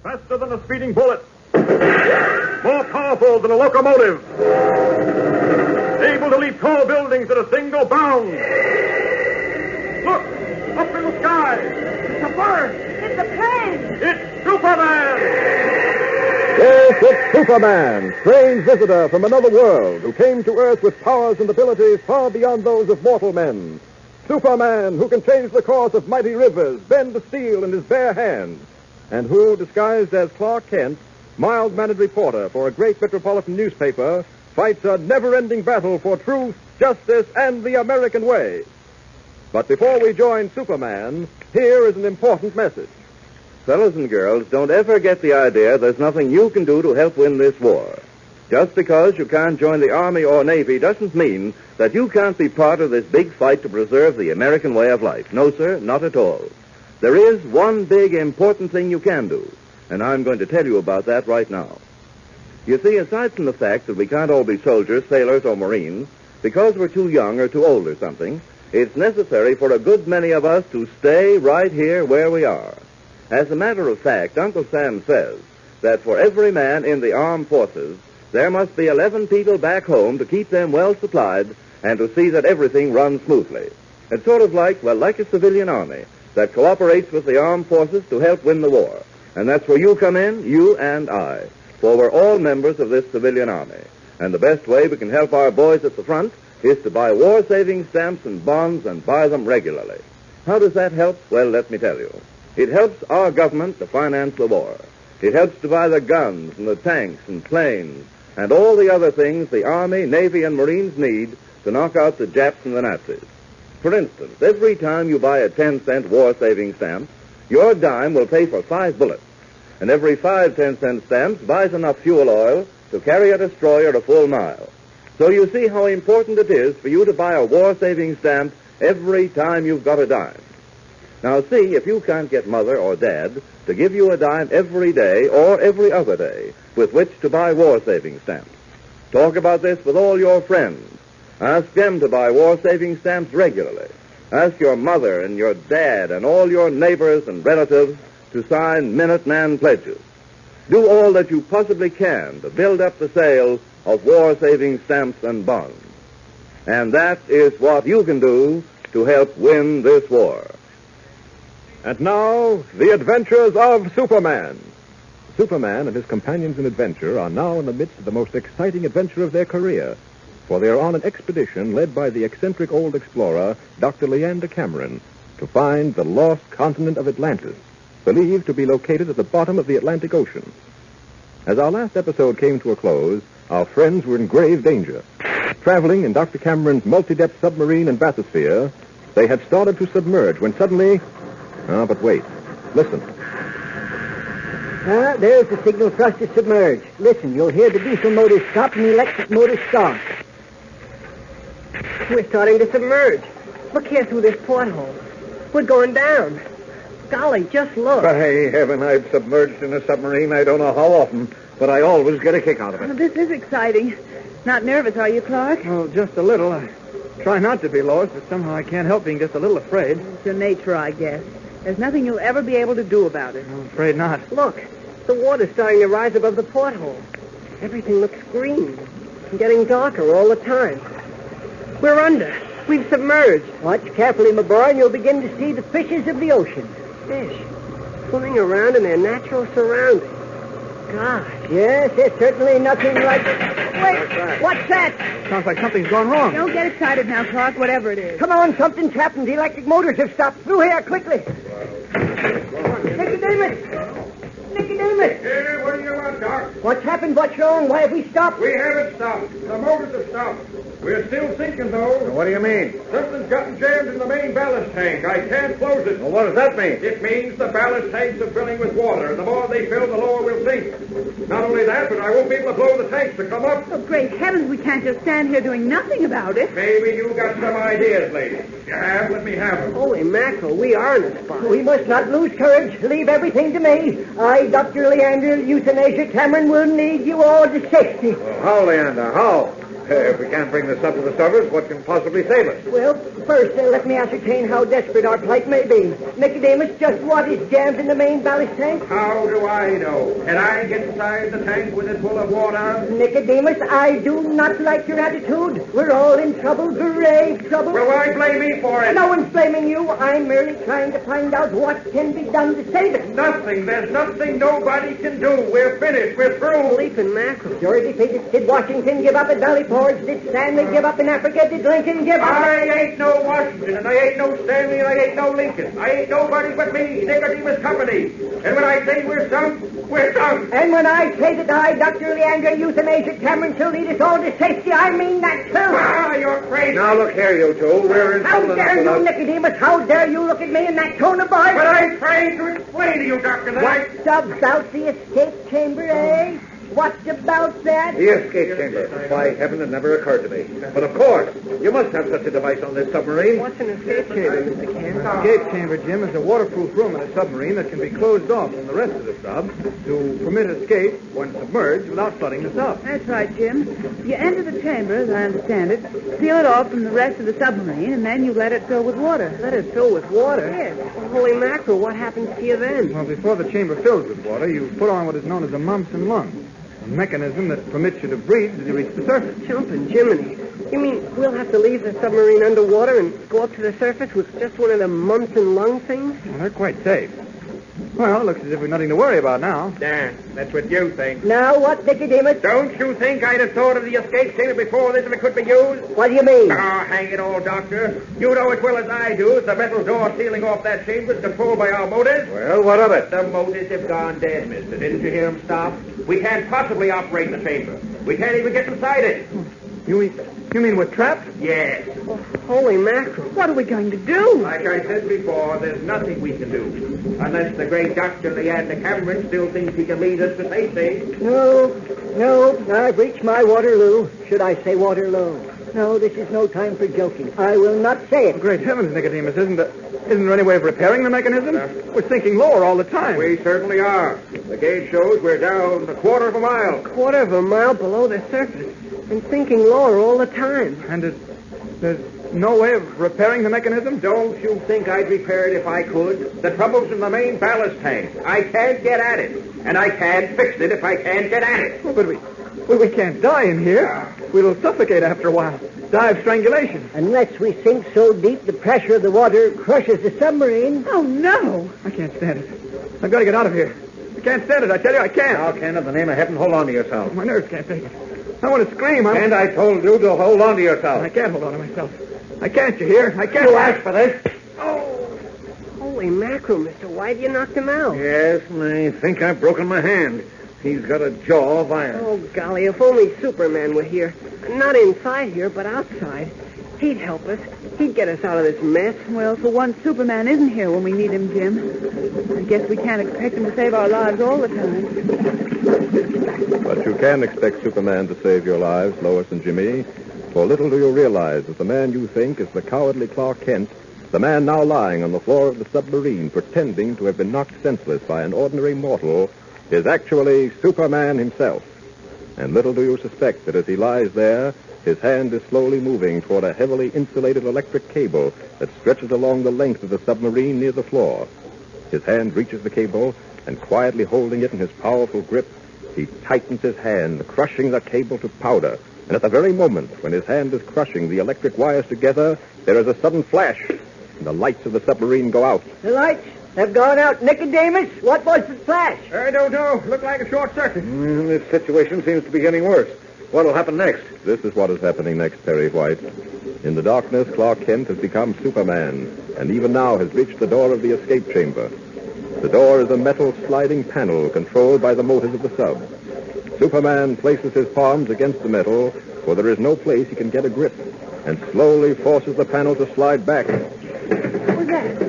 faster than a speeding bullet, more powerful than a locomotive, able to leap tall buildings at a single bound. Look, up in the sky. It's a bird. It's a plane. It's Superman. Yes, it's Superman, strange visitor from another world who came to Earth with powers and abilities far beyond those of mortal men. Superman, who can change the course of mighty rivers, bend the steel in his bare hands, and who, disguised as Clark Kent, mild-mannered reporter for a great metropolitan newspaper, fights a never-ending battle for truth, justice, and the American way. But before we join Superman, here is an important message. Fellas and girls, don't ever get the idea there's nothing you can do to help win this war. Just because you can't join the Army or Navy doesn't mean that you can't be part of this big fight to preserve the American way of life. No, sir, not at all. There is one big important thing you can do, and I'm going to tell you about that right now. You see, aside from the fact that we can't all be soldiers, sailors, or Marines, because we're too young or too old or something, it's necessary for a good many of us to stay right here where we are. As a matter of fact, Uncle Sam says that for every man in the armed forces, there must be 11 people back home to keep them well supplied and to see that everything runs smoothly. It's sort of like a civilian army that cooperates with the armed forces to help win the war. And that's where you come in, you and I, for we're all members of this civilian army. And the best way we can help our boys at the front is to buy war-saving stamps and bonds and buy them regularly. How does that help? Well, let me tell you. It helps our government to finance the war. It helps to buy the guns and the tanks and planes and all the other things the Army, Navy, and Marines need to knock out the Japs and the Nazis. For instance, every time you buy a 10-cent war-saving stamp, your dime will pay for 5 bullets. And every 5 10-cent stamps buys enough fuel oil to carry a destroyer a full mile. So you see how important it is for you to buy a war-saving stamp every time you've got a dime. Now, see if you can't get Mother or Dad to give you a dime every day or every other day with which to buy war-saving stamps. Talk about this with all your friends. Ask them to buy war-saving stamps regularly. Ask your mother and your dad and all your neighbors and relatives to sign Minuteman pledges. Do all that you possibly can to build up the sale of war-saving stamps and bonds. And that is what you can do to help win this war. And now, the adventures of Superman. Superman and his companions in adventure are now in the midst of the most exciting adventure of their career, for they are on an expedition led by the eccentric old explorer, Dr. Leander Cameron, to find the lost continent of Atlantis, believed to be located at the bottom of the Atlantic Ocean. As our last episode came to a close, our friends were in grave danger. Traveling in Dr. Cameron's multi-depth submarine and bathysphere, they had started to submerge when suddenly... but wait. Listen. There's the signal for us to submerge. Listen, you'll hear the diesel motor stop and the electric motor start. We're starting to submerge. Look here through this porthole. We're going down. Golly, just look. By heaven, I've submerged in a submarine I don't know how often, but I always get a kick out of it. Well, this is exciting. Not nervous, are you, Clark? Oh, just a little. I try not to be, Lois, but somehow I can't help being just a little afraid. It's your nature, I guess. There's nothing you'll ever be able to do about it. I'm afraid not. Look, the water's starting to rise above the porthole. Everything looks green. It's getting darker all the time. We're under. We've submerged. Watch carefully, my boy, and you'll begin to see the fishes of the ocean. Fish. Swimming around in their natural surroundings. Gosh. Yes, there's certainly nothing like it. Wait, what's that? Sounds like something's gone wrong. Don't get excited now, Clark, whatever it is. Come on, something's happened. The electric motors have stopped. Through here, quickly. Nicodemus! Nicodemus! Hey, what do you want, Doc? What's happened? What's wrong? Why have we stopped? We haven't stopped. The motors have stopped. We're still sinking, though. What do you mean? Something's gotten jammed in the main ballast tank. I can't close it. Well, what does that mean? It means the ballast tanks are filling with water, and the more they fill, the lower we'll sink. Not only that, but I won't be able to blow the tanks to come up. Oh, great heavens, we can't just stand here doing nothing about it. Maybe you got some ideas, lady. You have? Let me have them. Holy mackerel, we are in a spot. We must not lose courage. Leave everything to me. I, Dr. Leander, Euthanasia Cameron, will need you all to safety. How, Leander? How? If we can't bring the sub to the surface, what can possibly save us? Well, first, let me ascertain how desperate our plight may be. Nicodemus, just what is jammed in the main ballast tank? How do I know? Can I get inside the tank with it full of water? Nicodemus, I do not like your attitude. We're all in trouble, grave trouble. Well, why blame me for it? No one's blaming you. I'm merely trying to find out what can be done to save it. Nothing. There's nothing nobody can do. We're finished. We're through. Leaping mackerel. You're defeated. Did Washington give up at Valley Forge? Did Stanley give up in Africa? Did Lincoln give up? I ain't no Washington, and I ain't no Stanley, and I ain't no Lincoln. I ain't nobody but me, Nicodemus Company. And when I say we're sunk, we're sunk. And when I say that I, Dr. Leander, Euthanasia Cameron, shall lead us all to safety, I mean that too. Ah, you're crazy. Now, look here, you two. We're in How trouble dare enough you, without... Nicodemus? How dare you look at me in that tone of voice? But I'm trying to explain to you, Doctor, that I... What's about the escape chamber, eh? What's about that? The escape chamber. By heaven, it never occurred to me. But of course, you must have such a device on this submarine. What's an escape chamber, Mr. Kent? Escape chamber, Jim, is a waterproof room in a submarine that can be closed off from the rest of the sub to permit escape when submerged without flooding the sub. That's right, Jim. You enter the chamber, as I understand it, seal it off from the rest of the submarine, and then you let it fill with water. Let it fill with water? Yes. Well, holy mackerel, what happens to you then? Well, before the chamber fills with water, you put on what is known as a mumps and lung, a mechanism that permits you to breathe as you reach the surface. Jumping Jiminy. You mean we'll have to leave the submarine underwater and go up to the surface with just one of them mumps and lung things? Well, they're quite safe. Well, it looks as if we've nothing to worry about now. Yeah, that's what you think. Now what, Nicodemus? Don't you think I'd have thought of the escape chamber before this if it could be used? What do you mean? Oh, hang it all, Doctor. You know as well as I do the metal door sealing off that chamber is controlled by our motors. Well, what of it? The motors have gone dead, mister. Didn't you hear them stop? We can't possibly operate the chamber. We can't even get inside it. You mean we're trapped? Yes. Oh, holy mackerel. What are we going to do? Like I said before, there's nothing we can do. Unless the great Dr. Leander Cameron still thinks he can lead us to safety. No, I've reached my Waterloo. Should I say Waterloo? No, this is no time for joking. I will not say it. Great heavens, Nicodemus, isn't there any way of repairing the mechanism? We're sinking lower all the time. We certainly are. The gauge shows we're down a quarter of a mile. Quarter of a mile below the surface and sinking lower all the time. And there's no way of repairing the mechanism? Don't you think I'd repair it if I could? The trouble's in the main ballast tank. I can't get at it. And I can't fix it if I can't get at it. Well, but we can't die in here. We'll suffocate after a while. Die of strangulation. Unless we sink so deep the pressure of the water crushes the submarine. Oh, no. I can't stand it. I've got to get out of here. I can't stand it. I tell you, I can't. Now, Ken, in the name of heaven, hold on to yourself. My nerves can't take it. I want to scream. And I told you to hold on to yourself. I can't hold on to myself. I can't, you hear? I can't. You asked for this. Holy mackerel, Mr. White, you knocked him out. Yes, and I think I've broken my hand. He's got a jaw of iron. Oh, golly, if only Superman were here. Not inside here, but outside. He'd help us. He'd get us out of this mess. Well, for once, Superman isn't here when we need him, Jim. I guess we can't expect him to save our lives all the time. But you can expect Superman to save your lives, Lois and Jimmy. For little do you realize that the man you think is the cowardly Clark Kent, the man now lying on the floor of the submarine pretending to have been knocked senseless by an ordinary mortal, is actually Superman himself. And little do you suspect that as he lies there, his hand is slowly moving toward a heavily insulated electric cable that stretches along the length of the submarine near the floor. His hand reaches the cable, and quietly holding it in his powerful grip, he tightens his hand, crushing the cable to powder. And at the very moment when his hand is crushing the electric wires together, there is a sudden flash, and the lights of the submarine go out. The lights have gone out. Nicodemus, what was the flash? I don't know. Looked like a short circuit. This situation seems to be getting worse. What'll happen next? This is what is happening next, Perry White. In the darkness, Clark Kent has become Superman, and even now has reached the door of the escape chamber. The door is a metal sliding panel controlled by the motors of the sub. Superman places his palms against the metal, for there is no place he can get a grip, and slowly forces the panel to slide back. What was that?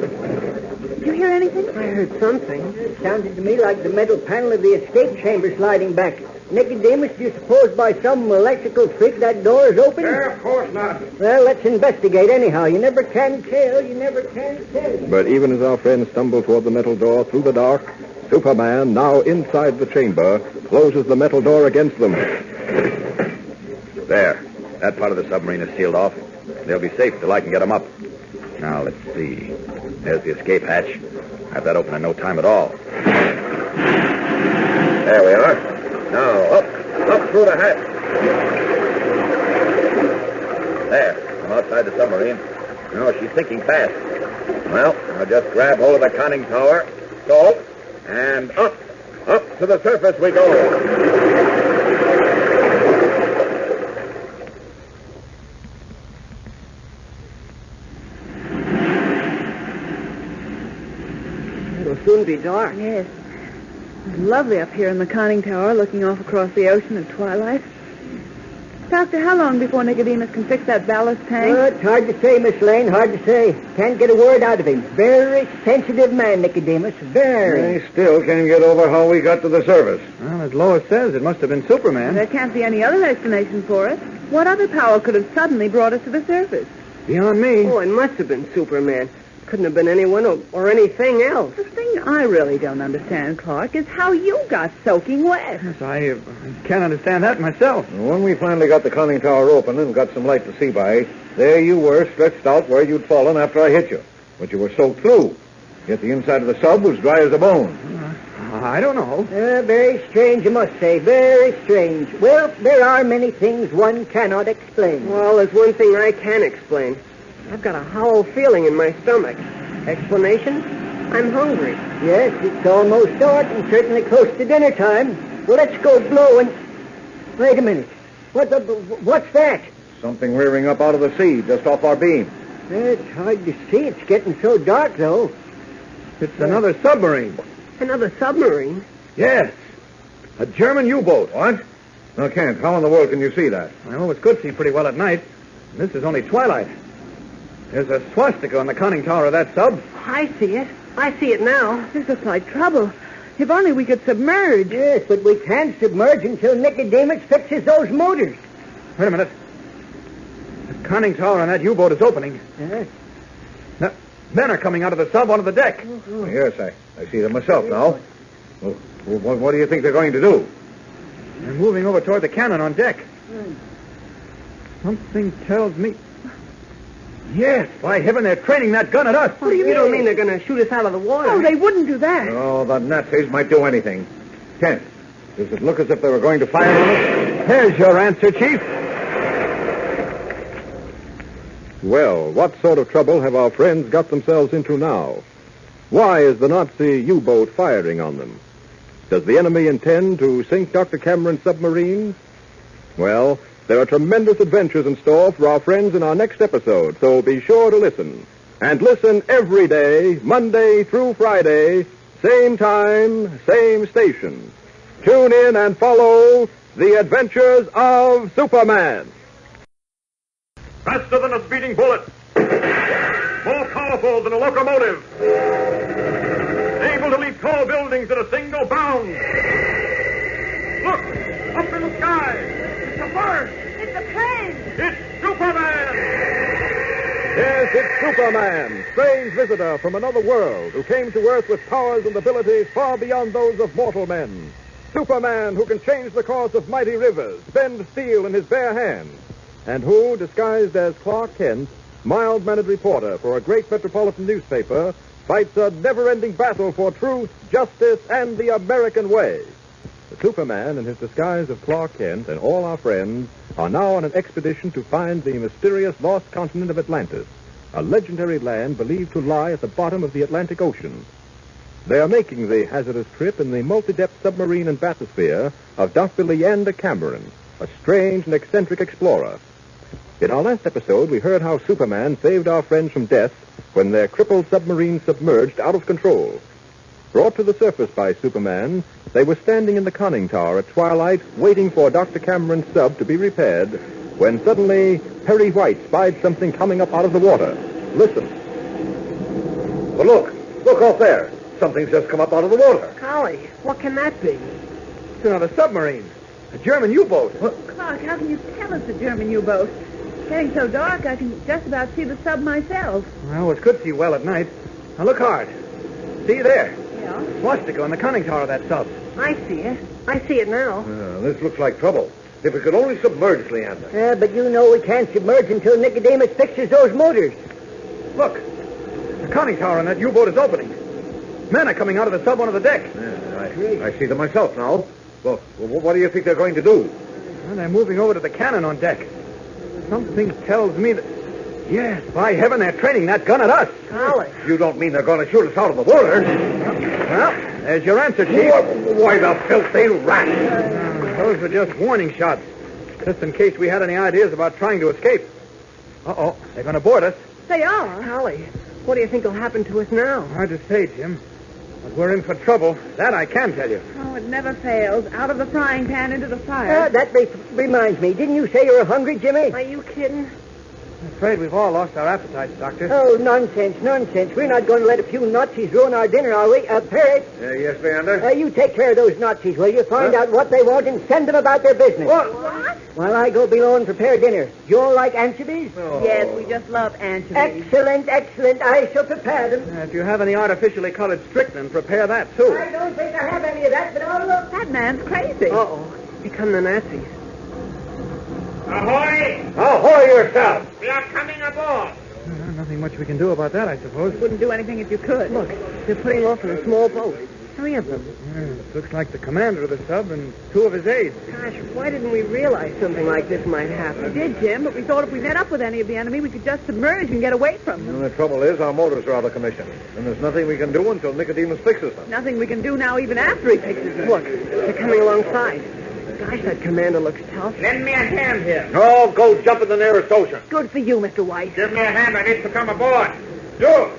Did you hear anything? I heard something. It sounded to me like the metal panel of the escape chamber sliding back. Nicodemus, do you suppose by some electrical freak that door is open? Of course not. Well, let's investigate anyhow. You never can tell. You never can tell. But even as our friends stumble toward the metal door through the dark, Superman, now inside the chamber, closes the metal door against them. There. That part of the submarine is sealed off. They'll be safe till I can get them up. Now, let's see. There's the escape hatch. Have that open in no time at all. There we are. Now, up through the hatch. There, I'm outside the submarine. No, she's sinking fast. Well, I'll just grab hold of the conning tower. So, and up to the surface we go. It'll soon be dark. Yes. It's lovely up here in the conning tower, looking off across the ocean at twilight. Doctor, how long before Nicodemus can fix that ballast tank? It's hard to say, Miss Lane, hard to say. Can't get a word out of him. Very sensitive man, Nicodemus. Very. I still can't get over how we got to the surface. Well, as Lois says, it must have been Superman. There can't be any other explanation for it. What other power could have suddenly brought us to the surface? Beyond me. Oh, it must have been Superman. Couldn't have been anyone or anything else. The thing I really don't understand, Clark, is how you got soaking wet. Yes, I can't understand that myself. When we finally got the conning tower open and got some light to see by, there you were, stretched out where you'd fallen after I hit you. But you were soaked through. Yet the inside of the sub was dry as a bone. I don't know. Very strange, I must say. Very strange. Well, there are many things one cannot explain. Well, there's one thing I can explain. I've got a hollow feeling in my stomach. Explanation? I'm hungry. Yes, it's almost dark and certainly close to dinner time. Well, let's go blow and... Wait a minute. What's that? Something rearing up out of the sea just off our beam. It's hard to see. It's getting so dark, though. It's another submarine. Another submarine? Yes. A German U-boat. What? Now, Kent, how in the world can you see that? I always could see pretty well at night. This is only twilight. There's a swastika on the conning tower of that sub. I see it. I see it now. This looks like trouble. If only we could submerge. Yes, but we can't submerge until Nicodemus fixes those motors. Wait a minute. The conning tower on that U-boat is opening. Yes. Now, men are coming out of the sub onto the deck. Yes, I see them myself now. Well, what do you think they're going to do? They're moving over toward the cannon on deck. Something tells me... Yes, by heaven, they're training that gun at us. What do you mean? You don't mean they're going to shoot us out of the water? Oh, they wouldn't do that. Oh, the Nazis might do anything. Kent, does it look as if they were going to fire on us? There's your answer, Chief. Well, what sort of trouble have our friends got themselves into now? Why is the Nazi U-boat firing on them? Does the enemy intend to sink Dr. Cameron's submarine? Well, there are tremendous adventures in store for our friends in our next episode, so be sure to listen. And listen every day, Monday through Friday, same time, same station. Tune in and follow The Adventures of Superman. Faster than a speeding bullet. More powerful than a locomotive. Able to leap tall buildings at a single bound. Look, up in the sky. It's a bird. It's a plane. It's Superman. Yes, it's Superman, strange visitor from another world who came to Earth with powers and abilities far beyond those of mortal men. Superman who can change the course of mighty rivers, bend steel in his bare hands, and who, disguised as Clark Kent, mild-mannered reporter for a great metropolitan newspaper, fights a never-ending battle for truth, justice, and the American way. The Superman, in his disguise of Clark Kent, and all our friends are now on an expedition to find the mysterious lost continent of Atlantis, a legendary land believed to lie at the bottom of the Atlantic Ocean. They are making the hazardous trip in the multi-depth submarine and bathysphere of Dr. Leander Cameron, a strange and eccentric explorer. In our last episode, we heard how Superman saved our friends from death when their crippled submarine submerged out of control. Brought to the surface by Superman, they were standing in the conning tower at twilight, waiting for Dr. Cameron's sub to be repaired, when suddenly Perry White spied something coming up out of the water. Listen. Well, look off there. Something's just come up out of the water. Golly, what can that be? It's another submarine. A German U-boat. Clark, how can you tell it's a German U-boat? It's getting so dark, I can just about see the sub myself. Well, it could see well at night. Now look hard. See there? Yeah? Swastika on the conning tower of that sub. I see it. I see it now. This looks like trouble. If we could only submerge, Leander. Yeah, but you know we can't submerge until Nicodemus fixes those motors. Look, the conning tower on that U-boat is opening. Men are coming out of the sub onto the deck. Yeah, I see them myself now. Well, what do you think they're going to do? Well, they're moving over to the cannon on deck. Something tells me that... Yes, by heaven, they're training that gun at us. Golly. You don't mean they're going to shoot us out of the water? Well, there's your answer, Chief. Why, the filthy rat! Those were just warning shots, just in case we had any ideas about trying to escape. Uh-oh, they're going to board us. They are. Golly, what do you think will happen to us now? Hard to say, Jim. But we're in for trouble. That I can tell you. Oh, it never fails. Out of the frying pan into the fire. That reminds me. Didn't you say you were hungry, Jimmy? Are you kidding? I'm afraid we've all lost our appetites, Doctor. Oh, nonsense. We're not going to let a few Nazis ruin our dinner, are we? Parrot, Yes, Leander? you take care of those Nazis, will you? Find out what they want and send them about their business. What? While I go below and prepare dinner. You all like anchovies? Yes, we just love anchovies. Excellent. I shall prepare them. If you have any artificially colored strychnine, prepare that, too. I don't think I have any of that, but I'll look. That man's crazy. Uh-oh. Here come the Nazis. Ahoy! Ahoy yourself! We are coming aboard. Nothing much we can do about that, I suppose. Wouldn't do anything if you could. Look, they're putting off in a small boat. 3 of them. Looks like the commander of the sub and 2 of his aides. Gosh, why didn't we realize something like this might We happen? did, Jim, but we thought if we met up with any of the enemy, we could just submerge and get away from them. And the trouble is, our motors are out of commission. And there's nothing we can do until Nicodemus fixes them. Nothing we can do now, even after he fixes it. Look, they're coming alongside. Gosh, that commander looks tough. Lend me a hand here. No, go jump in the nearest ocean. Good for you, Mr. White. Give me a hand. I need to come aboard. You,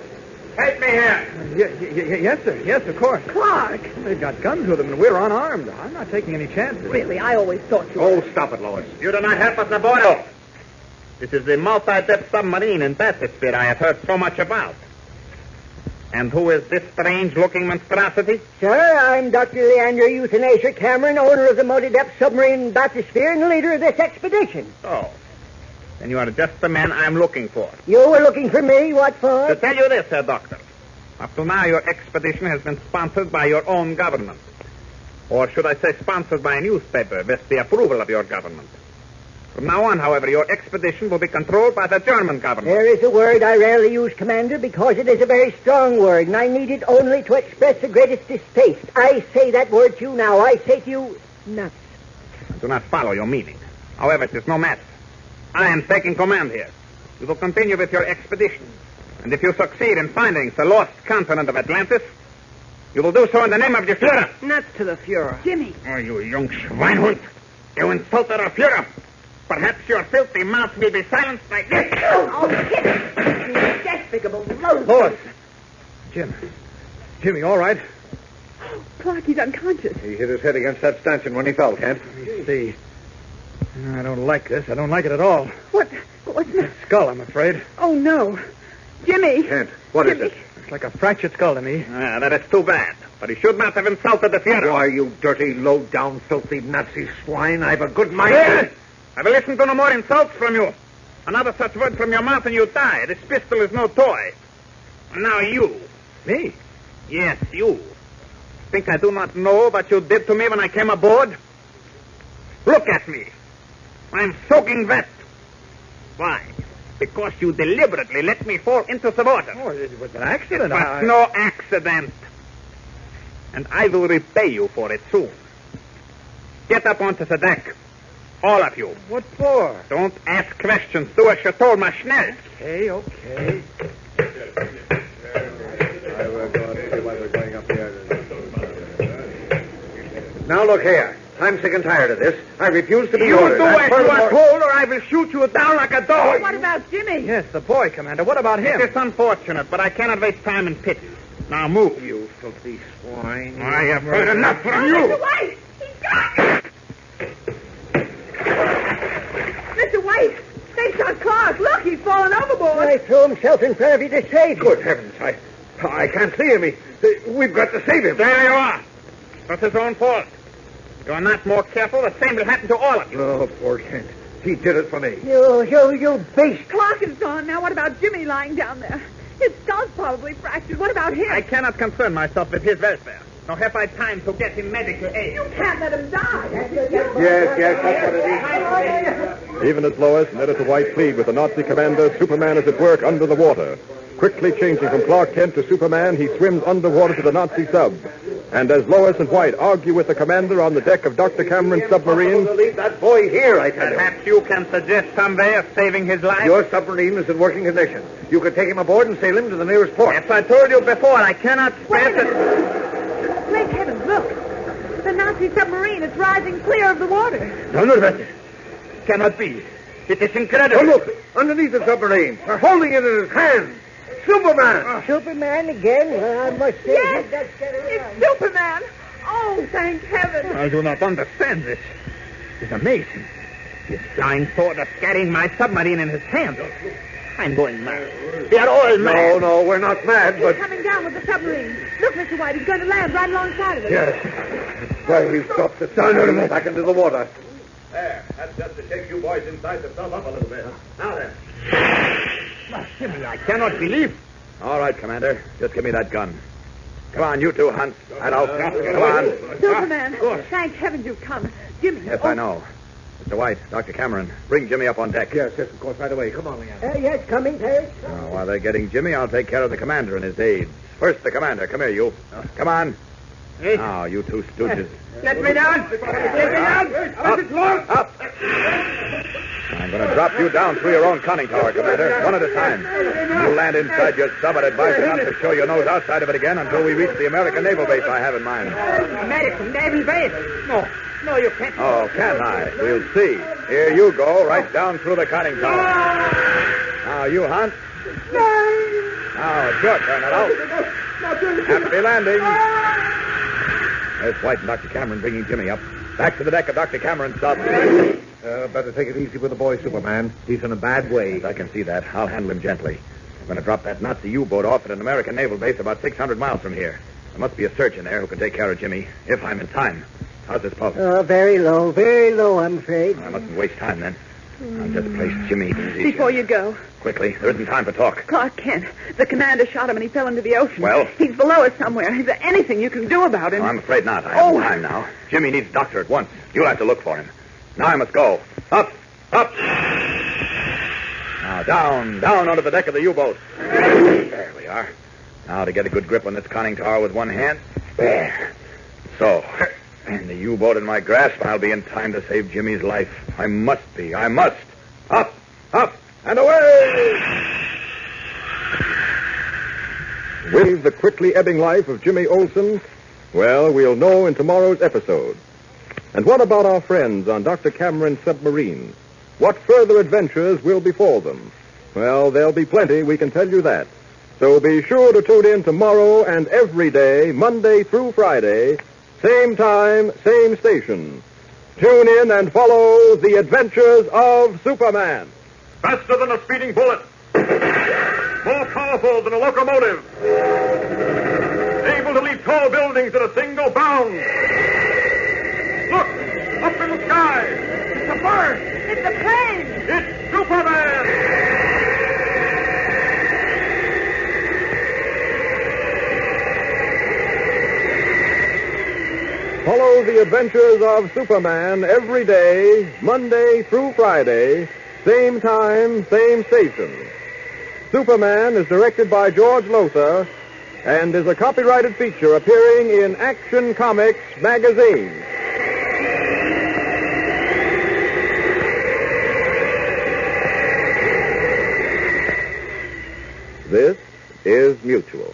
take me here. Yes, sir. Yes, of course. Clark! They've got guns with them, and we're unarmed. I'm not taking any chances. Really, I always thought you Oh, stop it, Lois. You do not help us aboard. No. This is the multi-depth submarine in bathysphere I have heard so much about. And who is this strange-looking monstrosity? Sir, I'm Dr. Leander Euthanasia Cameron, owner of the multi-depth submarine bathysphere and leader of this expedition. Oh. Then you are just the man I'm looking for. You were looking for me? What for? To tell you this, Herr Doctor. Up to now, your expedition has been sponsored by your own government. Or should I say sponsored by a newspaper with the approval of your government. From now on, however, your expedition will be controlled by the German government. There is a word I rarely use, Commander, because it is a very strong word, and I need it only to express the greatest distaste. I say that word to you now. I say to you, nuts. I do not follow your meaning. However, it is no matter. I am taking command here. You will continue with your expedition. And if you succeed in finding the lost continent of Atlantis, you will do so in the name of the Führer. Nuts to the Fuhrer. Jimmy. Oh, you young Schweinhund. You insulted our Führer. Perhaps your filthy mouth will be silenced by this. Oh, Jimmy. You despicable loath. Lois. Jimmy, all right? Clark, he's unconscious. He hit his head against that stanchion when he fell, Kent. Let me see. I don't like this. I don't like it at all. What's that? Skull, I'm afraid. Oh, no. Jimmy. Kent, what is it? Looks like a fractured skull to me. That is too bad. But he should not have insulted the Führer. Why, you dirty, low-down, filthy Nazi swine. I've a good mind. I will listen to no more insults from you. Another such word from your mouth and you die. This pistol is no toy. And now you. Me? Yes, you. Think I do not know what you did to me when I came aboard? Look at me. I'm soaking wet. Why? Because you deliberately let me fall into the water. Oh, it was an accident. It was no accident. And I will repay you for it soon. Get up onto the deck. All of you. What for? Don't ask questions. Do as you're told, my schnell. Okay. Now, look here. I'm sick and tired of this. I refuse to be You ordered. do as you are told, or I will shoot you down like a dog. What about Jimmy? Yes, the boy, Commander. What about him? It is unfortunate, but I cannot waste time in pity. Now move. You filthy swine. I have heard enough from you. Mr. White! He's got... Mr. White! They shot Clark. Look, he's fallen overboard. I threw himself in front of you to save you. Good heavens. I can't see him. We've got to save him. There you are. That's his own fault. You are not more careful, the same will happen to all of you. Oh, poor Kent. He did it for me. You beast. Clark is gone. Now what about Jimmy lying down there? His skull's probably fractured. What about him? I cannot concern myself with his welfare. Nor have I time to get him medical aid. You can't let him die. Yes, that's what it is. Even as Lois and Editor White plead with the Nazi commander, Superman is at work under the water. Quickly changing from Clark Kent to Superman, he swims underwater to the Nazi sub. And as Lois and White argue with the commander on the deck of Dr. Cameron's submarine... Leave that boy here, I tell you. Perhaps you can suggest some way of saving his life? Your submarine is in working condition. You could take him aboard and sail him to the nearest port. As I told you before, I cannot stress it. Great heavens, look. The Nazi submarine is rising clear of the water. No, that cannot be. It is incredible. Oh, look, underneath the submarine. They're holding it in his hands. Superman! Superman again? Well, I must say Yes, he does get around. it's Superman. Oh, thank heaven. I do not understand this. It's amazing. This flying sword is carrying my submarine in his hands. I'm going mad. We are all mad. No, we're not mad, He's but... coming down with the submarine. Look, Mr. White, he's going to land right alongside of us. Yes. Well, we've stopped the sun back into the water. There. That's just to take you boys inside the sub up a little bit. Now then. Jimmy, I cannot believe. All right, Commander. Just give me that gun. Come on, you two, Hunt. And I'll... Come on. Superman, thank heaven you've come. Jimmy. Yes, I know. Mr. White, Dr. Cameron, bring Jimmy up on deck. Yes, of course, right away. Come on, Leanne. Yes, coming, Terry. Now, while they're getting Jimmy, I'll take care of the commander and his aides. First, the commander. Come here, you. Come on. Now, you two stooges. Let me down. Let me down. Up. I'm going to drop you down through your own conning tower, Commander, one at a time. You land inside your sub and advise you not to show your nose outside of it again until we reach the American naval base I have in mind. American naval base? No, you can't. Oh, can't I? We'll see. Here you go, right down through the conning tower. Now, you, Hunt. Now, it's your turn, now. Happy landing. There's White and Dr. Cameron bringing Jimmy up. Back to the deck of Dr. Cameron's sub. Better take it easy with the boy, Superman. He's in a bad way. I can see that. I'll handle him gently. I'm going to drop that Nazi U-boat off at an American naval base about 600 miles from here. There must be a surgeon there who can take care of Jimmy, if I'm in time. How's this pulse? Very low, I'm afraid. I mustn't waste time, then. I'll just place Jimmy easy. Before you go, Quickly. There isn't time for talk. Clark Kent, the commander shot him and he fell into the ocean. Well? He's below us somewhere. Is there anything you can do about him? No, I'm afraid not. I haven't time now. Jimmy needs a doctor at once. You'll have to look for him. Now I must go. Up. Now down onto the deck of the U-boat. There we are. Now to get a good grip on this conning tower with one hand. There. So. And the U-boat in my grasp, I'll be in time to save Jimmy's life. I must be. I must. Up, and away! With the quickly ebbing life of Jimmy Olsen, well, we'll know in tomorrow's episode. And what about our friends on Dr. Cameron's submarine? What further adventures will befall them? Well, there'll be plenty, we can tell you that. So be sure to tune in tomorrow and every day, Monday through Friday, same time, same station. Tune in and follow the adventures of Superman. Faster than a speeding bullet. More powerful than a locomotive. Able to leap tall buildings at a single bound. Look, up in the sky. It's a bird. It's a plane. It's Superman. Follow the adventures of Superman every day, Monday through Friday, same time, same station. Superman is directed by George Lothar and is a copyrighted feature appearing in Action Comics magazine. This is Mutual.